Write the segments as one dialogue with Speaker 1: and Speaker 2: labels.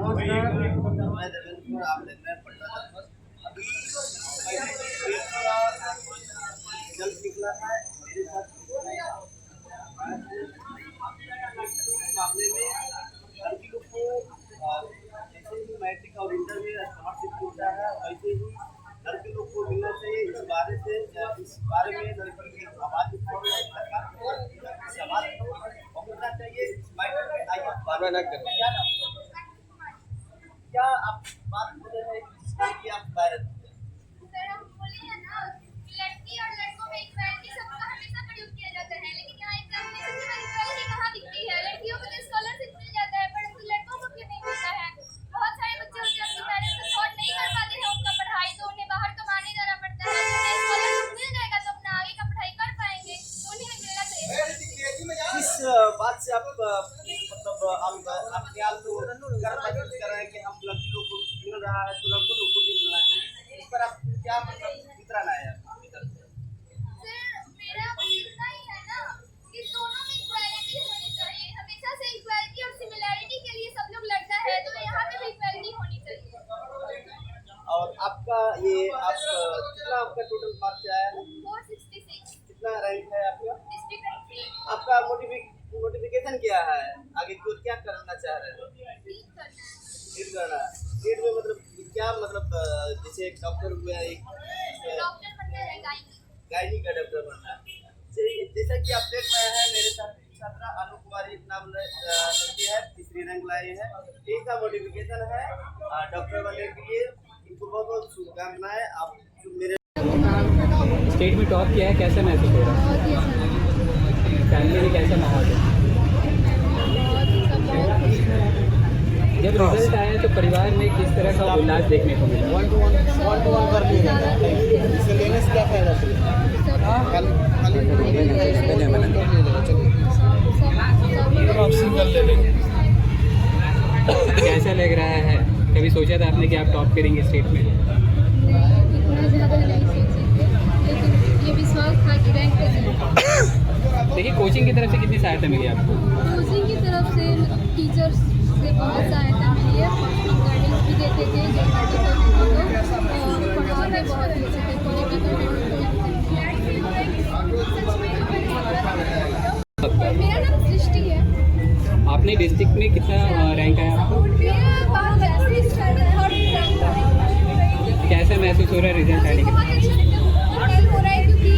Speaker 1: नमस्कार, मैं देवेंद्र कुमार, आप देख रहे हैं पटना जनपद। अभी एक थोड़ा जल्द निकला है मेरे साथ मामले में लड़की लोग को जैसे ही मैट्रिक और इंटर में स्कॉलरशिप मिलता है वैसे ही लड़के लोग को मिलना चाहिए। इस बारे में लड़की की आवाज़ उठानी है, सरकार को सवाल पहुंचना चाहिए। इस मैटर में आइए बात करते हैं। क्या आप बात कर रहे हैं कि आप वायरल
Speaker 2: सर हम बोले हैं ना कि लड़की और लड़कों में इक्वालिटी सबका हमेशा प्रयोग किया जाता है, लेकिन यहाँ एग्जामिनेशन में इक्वालिटी कहाँ दिखती है? लड़कियों को तो स्कॉलरशिप मिल जाता है परंतु लड़कों को क्यों नहीं मिलता है? बहुत सारे बच्चे होते हैं अपने पेरेंट्स सपोर्ट नहीं कर पाते हैं उनका पढ़ाई, तो उन्हें बाहर कमाने जाना पड़ता है। उन्हें स्कॉलरशिप मिल जाएगा तो अपना आगे का पढ़ाई कर पाएंगे, तो उन्हें भी मिलना चाहिए।
Speaker 1: किस बात से आप मतलब अपने आप को गर्व महसूस कर रहे हैं कि हम लड़की लोग को मिल रहा है तो लड़कों लोग को भी मिलना चाहिए? इस पर आप क्या मतलब उतरना है अपनी तरफ से?
Speaker 2: सर मेरा बस इतना ही है ना कि दोनों में इक्वालिटी होनी चाहिए। हमेशा से इक्वालिटी और सिमिलैरिटी के लिए सब लोग लड़ता है, तो यहाँ पे भी इक्वालिटी होनी चाहिए।
Speaker 1: और आपका ये आप कितना आपका टोटल मार्क्स आया है?
Speaker 2: 466
Speaker 1: कितना रैंक है आपका?
Speaker 2: डिस्ट्रिक्ट रैंक 3
Speaker 1: आपका मोटिवेशन क्या है? आगे क्यों क्या करना चाह रहे हैं?
Speaker 2: करना है।
Speaker 1: नीट करना है। नीट में मतलब क्या मतलब जैसे एक डॉक्टर हुआ, एक
Speaker 2: डॉक्टर बनना है, गायनी।
Speaker 1: गायनी का डॉक्टर बनना है। जैसा कि आप देख रहे हैं मेरे साथ छात्रा अनु कुमारी नाम लड़की है, तीसरी रैंक लाई है। इनका मोटिवेशन है डॉक्टर बनने के लिए। इनको बहुत बहुत शुभकामनाएं। आप जो मेरे
Speaker 3: स्टेट में टॉप किया है, कैसा महसूस हो रहा है? फैमिली में कैसा माहौल है? जब रिजल्ट आया तो परिवार में किस तरह का उल्लास देखने को मिला?
Speaker 1: वन टू वन कर लिए इसे लेने से क्या फायदा? आप सिंगल ले लेंगे।
Speaker 3: कैसा लग रहा है? कभी सोचा था आपने कि आप टॉप करेंगे स्टेट में?
Speaker 4: इतना ज़्यादा नहीं सोचे थे, लेकिन ये विश्वास था कि रैंक पे जाएंगे।
Speaker 3: देखिए, कोचिंग की तरफ से कितनी सहायता मिली आपको?
Speaker 4: कोचिंग की तरफ से टीचर्स से बहुत सहायता मिली है। गाइडेंस भी देते थे, जो मेडिकल पढ़ाने बहुत ही अच्छे थे, पॉलिटिकल मेरा नाम सृष्टि है।
Speaker 3: आपने डिस्ट्रिक्ट में कितना रैंक आया आपको?
Speaker 4: मेरा 3rd
Speaker 3: कैसा महसूस हो रहा है रिजल्ट आने के बाद?
Speaker 4: बहुत अच्छा हो रहा है, क्योंकि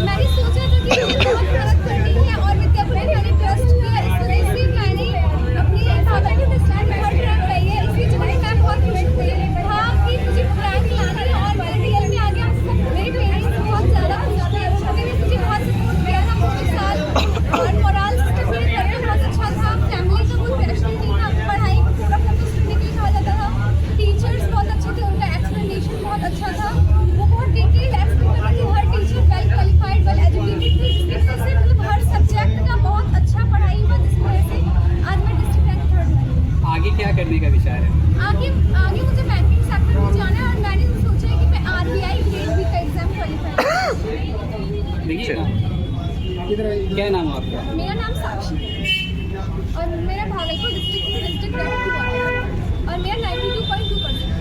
Speaker 4: मैंने सोचा था कि मुझे बहुत मेहनत करनी है और विद्या पर मैंने ट्रस्ट किया। इस तरह से मैंने अपनी फादर के डिस्ट्रिक्ट में 3rd रैंक लाई है। इसकी वजह मैं बहुत खुश थी हाँ कि मुझे रैंक लानी है और मैंने रियल में आ गया। मेरे पेरेंट्स बहुत ज़्यादा खुश थे, उन्होंने भी मुझे बहुत सपोर्ट किया था मुझे साथ, और मोरल सिस्टम मेरे घर में बहुत अच्छा था। फैमिली का कोई प्रेशर नहीं था, पढ़ाई को थोड़ा फोकस करने के लिए कहा जाता था। टीचर्स बहुत अच्छे थे, उनका एक्सप्लेनेशन बहुत अच्छा था। वो बहुत डिटेल एक्सप्लेन करते थे, हर teacher well qualified, well educated थी, जिसकी वजह से मतलब हर सब्जेक्ट का बहुत अच्छा पढ़ाई हुआ, जिसकी वजह से आज मैं डिस्ट्रिक्ट रैंक 3rd लाई।
Speaker 3: आगे क्या करने का विचार है?
Speaker 4: आगे मुझे बैंकिंग सेक्टर में जाना है और मैंने सोचा है कि मैं RBI ग्रेड बी का एग्जाम क्वालिफाई।
Speaker 3: देखिए, क्या नाम है आपका?
Speaker 4: मेरा नाम साक्षी है और मेरा भागलपुर डिस्ट्रिक्ट रैंक 2 आया है और मेरा 92.2%।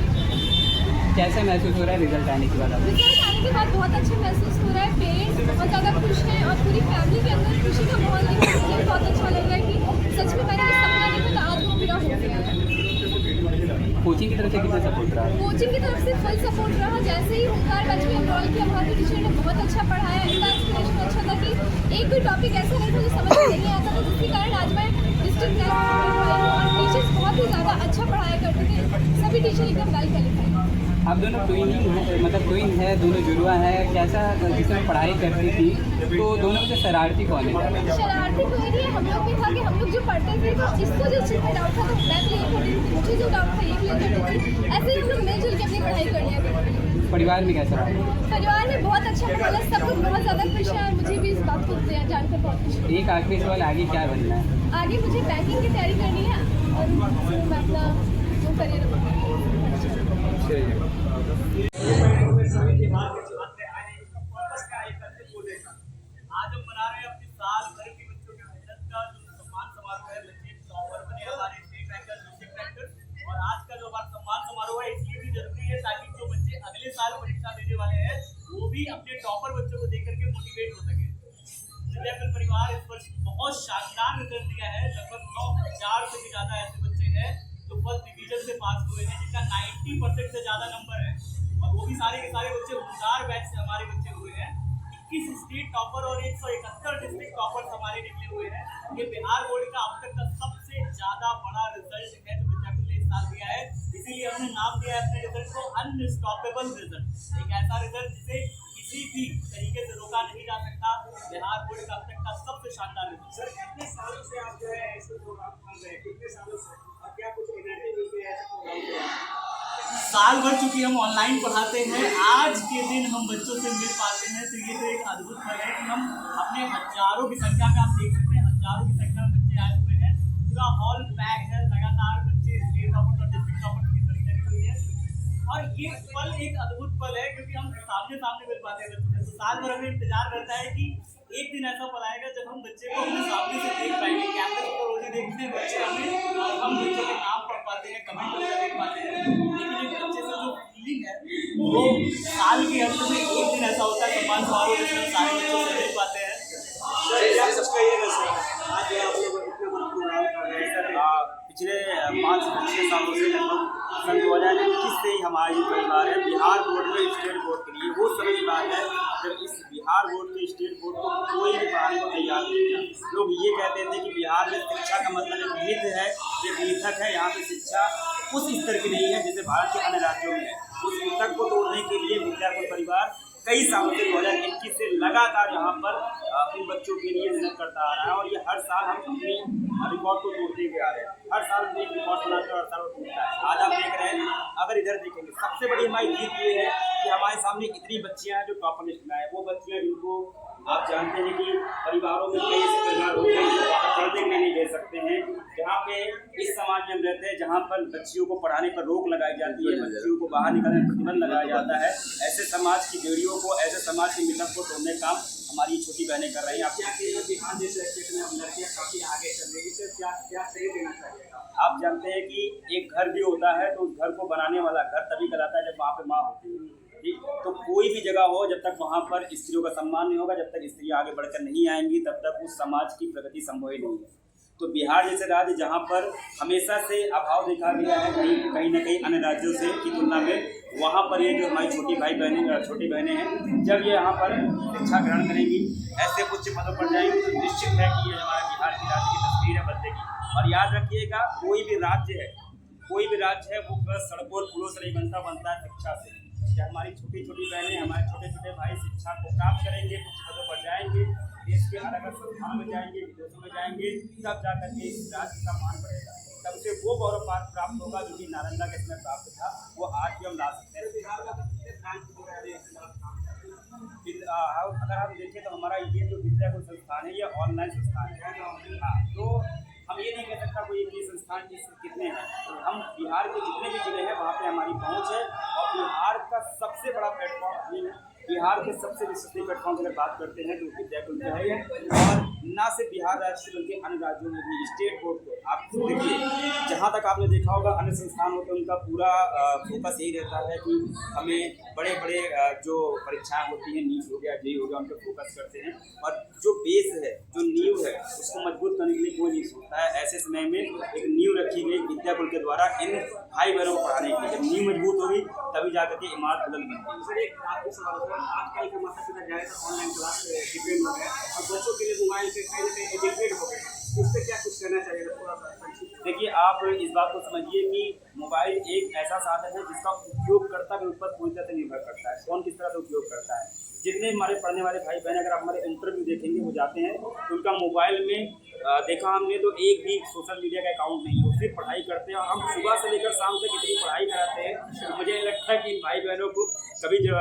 Speaker 3: कैसा महसूस हो रहा है रिजल्ट आने के बाद आपको?
Speaker 4: रिजल्ट आने के बाद बहुत अच्छा महसूस हो रहा है। पेरेंट्स बहुत ज़्यादा खुश हैं और पूरी फैमिली के अंदर खुशी का माहौल है। मुझे बहुत अच्छा लग रहा है कि सच में मैंने जो सपना देखा था आज वो पूरा हो गया है।
Speaker 3: कोचिंग की तरफ से कितना सपोर्ट रहा?
Speaker 4: कोचिंग की तरफ से फुल सपोर्ट रहा। जैसे ही ओंकार बैच में एनरोल किया, वहाँ के टीचर ने बहुत अच्छा पढ़ाया। इनका एक्सप्लेनेशन अच्छा था कि एक भी टॉपिक ऐसा नहीं था जो समझ में नहीं आता था, जिसके कारण आज मैं डिस्ट्रिक्ट रैंक और टीचर्स बहुत ही ज़्यादा अच्छा पढ़ाया करते थे। सभी टीचर एकदम वेल क्वालिफाइड।
Speaker 3: आप दोनों ट्विनिंग है, मतलब ट्विन है, दोनों जुड़वा है। कैसा जिसमें पढ़ाई करती थी तो दोनों में से शरारती कौन है?
Speaker 4: शरारती कोई नहीं है, हम लोग भी था कि हम लोग जो पढ़ते थे तो जिसको जो चीज़ में डाउट था तो मैं भी यही पढ़ती थी, मुझे जो डाउट था ये क्लियर करती थी। ऐसे ही हम लोग मिलजुल के अपनी पढ़ाई कर लिया करते थे।
Speaker 3: परिवार में कैसा रहा?
Speaker 4: परिवार में बहुत अच्छा माहौल है, सब लोग बहुत ज़्यादा खुश हैं और मुझे भी इस बात को जानकर बहुत खुशी है।
Speaker 3: एक आखिरी सवाल, आगे क्या बनना है?
Speaker 4: आगे मुझे बैंकिंग की तैयारी करनी है और मैं अपना जो करियर
Speaker 1: आज हम मना रहे हैं अपनी साल भर की बच्चों की मेहनत का जो सम्मान समारोह है। बच्चे टॉपर बने हमारे स्टेट रैंकर, डिस्ट्रिक्ट रैंकर, और और आज का जो हमारा सम्मान समारोह है इसलिए भी जरूरी है ताकि जो बच्चे अगले साल परीक्षा देने वाले हैं वो भी अपने टॉपर बच्चों को देख करके मोटिवेट हो सके। विद्याकुल परिवार इस वर्ष बहुत शानदार रिजल्ट दिया है। लगभग 9,000 से भी ज्यादा ऐसे बच्चे हैं जो फर्स्ट डिवीजन से पास हुए हैं, जिनका 90% से ज्यादा नंबर है, और वो भी सारे के सारे बच्चे होनहार बैच से हमारे बच्चे हुए हैं। 21 स्टेट टॉपर और 171 डिस्ट्रिक्ट टॉपर्स हमारे निकले हुए हैं। ये बिहार बोर्ड का अब तक का सबसे ज्यादा बड़ा रिजल्ट है जो विद्याकुल ने इस साल दिया है। इसीलिए हमने नाम दिया है अपने रिजल्ट को अनस्टॉपेबल रिजल्ट। एक ऐसा रिजल्ट जिसे किसी भी तरीके से रोका नहीं जा सकता। बिहार बोर्ड का अब तक का सबसे शानदार रिजल्ट।
Speaker 5: सर कितने सालों से आप जो है ऐसे प्रोग्राम कर रहे हैं, कितने सालों से, और क्या कुछ एनर्जी मिलती है ऐसे प्रोग्राम?
Speaker 1: साल भर चूंकि हम ऑनलाइन पढ़ाते हैं, आज के दिन हम बच्चों से मिल पाते हैं, तो ये तो एक अद्भुत पल है कि हम अपने हजारों की संख्या में, आप देख सकते हैं हजारों की संख्या में बच्चे आए हुए हैं। पूरा हॉल पैक है, लगातार बच्चे स्टेट टॉपर और डिस्ट्रिक्ट टॉपर की खरीद लगी हुई है। और ये पल एक अद्भुत पल है क्योंकि हम सामने सामने मिल पाते हैं बच्चों से। तो साल भर हमें इंतजार रहता है कि एक दिन ऐसा पल आएगा जब हम बच्चे को अपने सामने से देख पाएंगे। कैमरे पर रोज ही देखते हैं बच्चे हमें, और हम बच्चों के नाम पढ़ पाते हैं, कमेंट करके देख पाते हैं, लेकिन एक बच्चे से जो फीलिंग है वो साल के अंत में एक दिन ऐसा होता है सम्मान समारोह जिसमें सारे बच्चों से मिल पाते हैं।
Speaker 5: आज आप लोग इतने बड़ा प्रोग्राम कर रहे हैं सर।
Speaker 6: पिछले 5 से 6 सालों से लगभग सन 2021 से ही हमारी परिवार है बिहार बोर्ड में स्टेट बोर्ड के लिए। वो समय की बात है जब इस बिहार बोर्ड के स्टेट बोर्ड को कोई भी पढ़ाने को तैयार नहीं था। लोग ये कहते थे कि बिहार में शिक्षा का मतलब एक मिथ है, एक मिथक है, यहाँ पे शिक्षा उस स्तर की नहीं है जैसे भारत के अन्य राज्यों में है। उस मिथक को तोड़ने के लिए विद्याकुल परिवार कई सालों से 2021 से लगातार यहाँ पर अपने बच्चों के लिए मेहनत करता आ रहा है, और ये हर साल हम अपनी रिकॉर्ड को तोड़ते हुए आ रहे हैं। हर साल एक रिकॉर्ड बनाकर हर साल टूटता है। आज आप देख रहे हैं, अगर इधर देखेंगे सबसे बड़ी हमारी जीत ये है कि हमारे सामने इतनी बच्चियाँ हैं जो टॉपर लिस्ट में आए। वो बच्चियाँ जिनको आप जानते हैं कि परिवारों में कई ऐसे परिवार होते हैं जो पढ़ने के लिए नहीं दे सकते हैं, जहाँ पे इस समाज में हम रहते हैं जहाँ पर बच्चियों को पढ़ाने पर रोक लगाई जाती है, बच्चियों को बाहर निकलने पर प्रतिबंध लगाया जाता है। ऐसे समाज की बेड़ियों को, ऐसे समाज के मिथक को तोड़ने का काम हमारी छोटी बहनें कर रही हैं। आप
Speaker 5: क्या कहिए बिहार जैसे स्टेट में हम लड़कियाँ काफ़ी आगे चल रही है, इसे क्या सही देना चाहिए?
Speaker 6: आप जानते हैं कि एक घर भी होता है तो उस घर को बनाने वाला घर तभी कहलाता है जब वहाँ पे माँ होती है। ठीक, तो कोई भी जगह हो जब तक वहाँ पर स्त्रियों का सम्मान नहीं होगा, जब तक स्त्री आगे बढ़कर नहीं आएंगी, तब तक उस समाज की प्रगति संभव ही नहीं है। तो बिहार जैसे राज्य जहाँ पर हमेशा से अभाव देखा गया है कहीं न कहीं अन्य राज्यों से की तुलना में, वहाँ पर ये जो हमारी छोटी बहनें हैं, जब ये यहाँ पर शिक्षा ग्रहण करेंगी, ऐसे उच्च पदों पर जाएंगी, तो निश्चित है कि ये हमारे बिहार की राज्य की तस्वीर है बदलेगी। और याद रखिएगा, कोई भी राज्य है वो बस सड़कों और पुलों से नहीं बनता है शिक्षा से। जब हमारी छोटी छोटी बहनें, हमारे छोटे छोटे भाई शिक्षा को प्राप्त करेंगे, उच्च पदों पर जाएंगे, देश के अलग अलग संस्थानों में जाएंगे, विदेशों में जाएंगे, तब जाकर के इस राज्य का मान बढ़ेगा। तब से वो गौरव प्राप्त होगा जो कि नालंदा के समय प्राप्त था, वो आज भी हम ला सकते हैं। अगर हम देखें तो हमारा ये जो विद्याकुल संस्थान है ये ऑनलाइन संस्थान है। हाँ, तो हम ये नहीं कह सकता कोई एक ही संस्थान कितने हैं। हम बिहार के जितने भी जिले हैं वहाँ पे हमारी पहुँच है, और बिहार का सबसे बड़ा प्लेटफॉर्म ये है। बिहार के सबसे विश्वसनीय प्लेटफॉर्म अगर बात करते हैं तो विद्याकुल का है, और ना सिर्फ बिहार राज्य बल्कि अन्य राज्यों में भी स्टेट बोर्ड को आप देखिए, जहाँ तक आपने देखा होगा अन्य संस्थान होते हैं उनका पूरा फोकस यही रहता है कि हमें बड़े बड़े जो परीक्षाएं होती हैं, नीट हो गया, जेईई हो गया, उन पर फोकस करते हैं, और जो बेस है, जो नींव है, उसको मजबूत करने के लिए कोई नहीं सोचता है। ऐसे समय में एक नींव रखी गई विद्याकुल के द्वारा इन भाई बहनों को पढ़ाने के लिए। जब नींव मजबूत होगी तभी जाकर के इमारत बुलंद बनती है।
Speaker 5: सर एक आपको सवाल, आजकल के माता पिता ज़्यादातर ऑनलाइन क्लास डिपेंड हो गए, और बच्चों के लिए मोबाइल से कहीं ना कहीं एडिक्टेड हो गए, इस पर क्या कुछ करना चाहिए? थोड़ा सा
Speaker 6: देखिए, आप इस बात को समझिए कि मोबाइल एक ऐसा साधन है जिसका उपयोगकर्ता के ऊपर पूरी तरह से निर्भर करता है, कौन किस तरह से उपयोग करता है। जितने हमारे पढ़ने वाले भाई बहन, अगर आप हमारे इंटरव्यू देखेंगे, वो जाते हैं तो उनका मोबाइल में देखा हमने तो एक भी सोशल मीडिया का अकाउंट नहीं है, वो सिर्फ पढ़ाई करते हैं। और हम सुबह से लेकर शाम तक इतनी पढ़ाई कराते हैं, तो मुझे लगता है कि इन भाई बहनों को कभी जो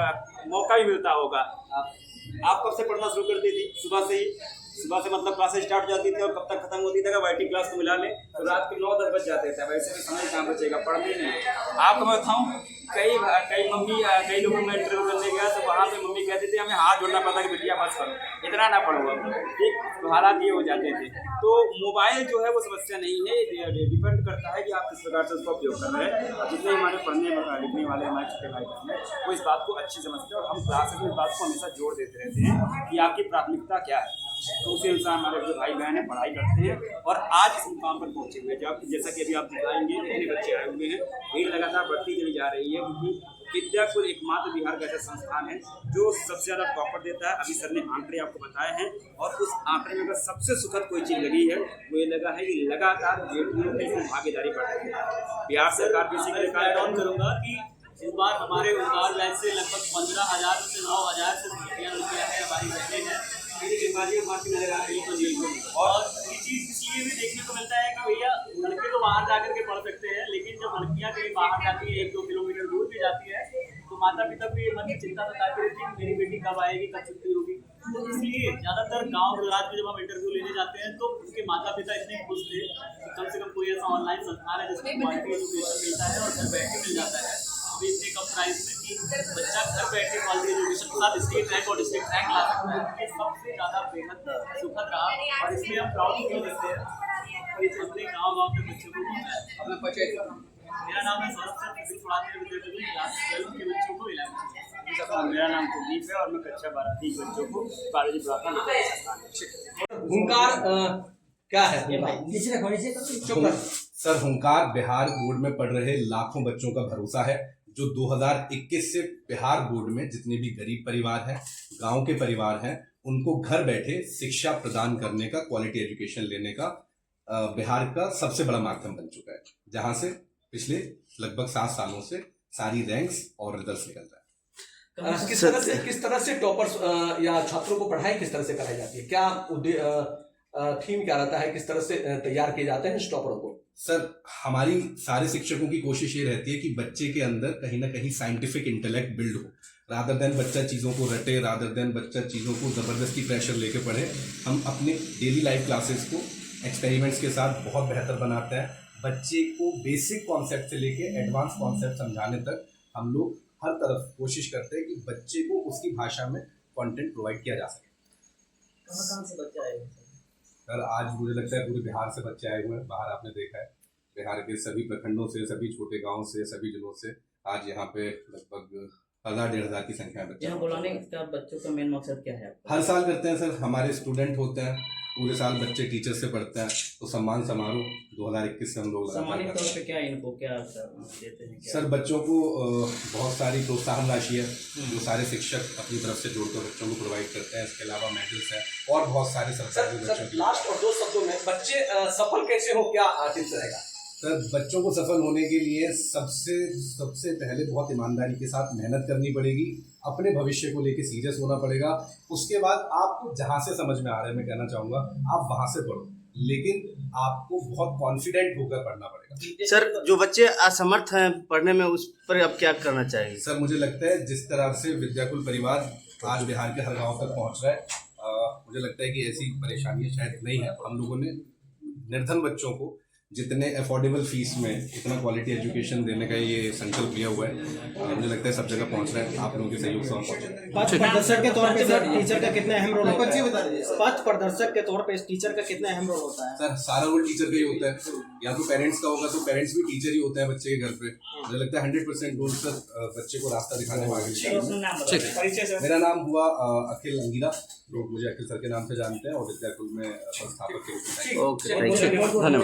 Speaker 6: मौका भी मिलता होगा। आप कब से पढ़ना शुरू करती थी? सुबह से ही। सुबह से मतलब क्लासेस स्टार्ट जाती थी, और कब तक खत्म होती थी? अगर वाईटी क्लास को मिला लें तो रात के 9-10 बज जाते थे। वैसे भी समय कहाँ बचेगा पढ़ने में। आपको मैं बताऊँ, कई लोगों में इंटरव्यू करने गया तो वहाँ पे मम्मी कहती थी हमें हाथ जोड़ना पड़ता कि बेटिया बस करो, इतना ना पढ़ो, ठीक हालात ये हो जाते थे। तो मोबाइल जो है वो समस्या नहीं है, ये डिपेंड करता है कि आप किस प्रकार से उसका उपयोग कर रहे हैं। और जितने हमारे पढ़ने लिखने वाले हमारे छोटे भाई बहन हैं वो इस बात को अच्छी समझते हैं और हम क्लास में इस बात को हमेशा जोर देते रहते हैं कि आपकी प्राथमिकता क्या है। तो उसी अनुसार हमारे जो भाई बहन हैं पढ़ाई करते हैं और आज इस मुकाम पर पहुँचे हुए हैं। जैसा कि अभी आप दिखाएंगे कितने बच्चे आए हुए हैं, भीड़ लगातार बढ़ती चली जा रही है क्योंकि विद्याकुल एकमात्र बिहार का ऐसा संस्थान है जो सबसे ज़्यादा टॉपर देता है। अभी सर ने आंकड़े आपको बताए हैं और उस आंकड़े में अगर सबसे सुखद कोई चीज़ लगी है वो ये लगा है कि लगातार बेटियों की इसमें भागीदारी बढ़ रही है। बिहार सरकार भी इसी के लिए कार्य
Speaker 1: डाउन करूँगा कि इस बार हमारे उद्धार बैच से लगभग 15,000 से 9,000 से बेटियाँ लड़कियाँ हैं, हमारी बहनें हैं। और ये चीज़ इसलिए भी देखने को मिलता है कि भैया लड़के तो बाहर जाकर के पढ़ सकते हैं, लेकिन जब लड़कियां कहीं बाहर जाती है 1-2 किलोमीटर दूर भी जाती है तो माता पिता को ये मन की चिंता सताती रहती है कि मेरी बेटी कब आएगी, कब छुट्टी होगी। तो इसलिए ज़्यादातर गाँव देहात में जब हम इंटरव्यू लेने जाते हैं तो उनके माता पिता इतने खुश थे कि कम से कम कोई ऐसा ऑनलाइन संस्थान है जिसमें क्वालिटी एजुकेशन मिलता है और घर बैठ के मिल जाता है अभी इतने कम प्राइस में कि बच्चा घर बैठे क्वालिटी एजुकेशन के साथ स्टेट रैंक और डिस्ट्रिक्ट रैंक ला सकता है। ये सबसे ज़्यादा बेहद सुखद रहा और इसमें हम प्राउड फील करते हैं और इस अपने गाँव के बच्चों को अपना परिचय। मेरा नाम है सौरभ सर, फिजिक्स पढ़ाते हैं विद्यार्थी क्लास 12 के बच्चों को इलाज।
Speaker 6: मेरा नाम कुलदीप है और मैं कक्षा 12 के बच्चों को बायोलॉजी पढ़ाता हूँ।
Speaker 1: हुंकार क्या है?
Speaker 7: सर हुंकार बिहार बोर्ड में पढ़ रहे लाखों बच्चों का भरोसा है जो 2021 से बिहार बोर्ड में जितने भी गरीब परिवार हैं, गांव के परिवार हैं, उनको घर बैठे शिक्षा प्रदान करने का, क्वालिटी एजुकेशन लेने का बिहार का सबसे बड़ा माध्यम बन चुका है, जहां से पिछले लगभग 7 सालों से सारी रैंक्स और रिजल्ट्स निकल रहा है।
Speaker 1: किस तरह से टॉपर्स या छात्रों को पढ़ाई किस तरह से कराई जाती है? क्या थीम क्या रहता है? किस तरह से तैयार किए जाते हैं इस टॉपरों को?
Speaker 7: सर हमारी सारे शिक्षकों की कोशिश ये रहती है कि बच्चे के अंदर कहीं ना कहीं साइंटिफिक इंटेलेक्ट बिल्ड हो, रादर देन बच्चा चीज़ों को रटे, रादर देन बच्चा चीज़ों को ज़बरदस्ती प्रेशर लेके पढ़े। हम अपने डेली लाइफ क्लासेस को एक्सपेरिमेंट्स के साथ बहुत बेहतर बनाते हैं। बच्चे को बेसिक कॉन्सेप्ट से लेके एडवांस कॉन्सेप्ट समझाने तक हम लोग हर तरफ कोशिश करते हैं कि बच्चे को उसकी भाषा में कंटेंट प्रोवाइड किया जा सके।
Speaker 1: कहाँ से बच्चे आए?
Speaker 7: सर आज मुझे लगता है पूरे बिहार से बच्चे आए हुए हैं। बाहर आपने देखा है बिहार के सभी प्रखंडों से, सभी छोटे गांव से, सभी जिलों से आज यहाँ पे लगभग 1000-1500 की संख्या में
Speaker 8: यहाँ बुलाने का बच्चों का मेन मकसद क्या है?
Speaker 7: हर साल करते हैं सर। हमारे स्टूडेंट होते हैं, पूरे साल बच्चे टीचर से पढ़ते हैं, तो सम्मान समारोह 2021 से हम लोग
Speaker 8: सामान्य तौर पे क्या इनको क्या देते हैं?
Speaker 7: सर बच्चों को बहुत सारी प्रोत्साहन राशि है जो सारे शिक्षक अपनी तरफ से जोड़कर बच्चों को प्रोवाइड करते हैं। इसके अलावा मेडल्स हैं और बहुत सारे सरकारी बच्चों की।
Speaker 1: लास्ट और 2 शब्दों में बच्चे सफल कैसे हो, क्या टिप्स रहेगा?
Speaker 7: सर बच्चों को सफल होने के लिए सबसे पहले बहुत ईमानदारी के साथ मेहनत करनी पड़ेगी, अपने भविष्य को लेके सीरियस होना पड़ेगा। उसके बाद आपको जहाँ से समझ में आ रहा है, मैं कहना चाहूँगा आप वहाँ से पढ़ो, लेकिन आपको बहुत कॉन्फिडेंट होकर पढ़ना पड़ेगा।
Speaker 9: सर जो बच्चे असमर्थ हैं पढ़ने में, उस पर अब क्या करना चाहिए?
Speaker 7: सर मुझे लगता है जिस तरह से विद्याकुल परिवार आज बिहार के हर गाँव तक पहुँच रहा है, मुझे लगता है कि ऐसी परेशानियाँ शायद नहीं है। हम लोगों ने निर्धन बच्चों को जितने अफोर्डेबल फीस में इतना क्वालिटी एजुकेशन देने का ये संकल्प लिया हुआ है। मुझे लगता है सब जगह पहुंच रहा है, आप लोगों के सहयोग से पहुंचे।
Speaker 10: पथ प्रदर्शक के तौर पे सर टीचर का कितना अहम रोल होता है? पथ प्रदर्शक के तौर पे इस टीचर का कितना अहम रोल होता है?
Speaker 7: सर सारा रोल टीचर का ही होता है, या तो पेरेंट्स का होगा तो पेरेंट्स भी टीचर ही होते हैं बच्चे के घर पे। मुझे लगता है 100% रोल सर बच्चे को रास्ता दिखाने में आगे। मेरा नाम हुआ अखिल अंगीरा, लोग मुझे अखिल सर के नाम से जानते हैं और विद्याकुल में संस्थापक के रूप में।
Speaker 9: ओके, धन्यवाद।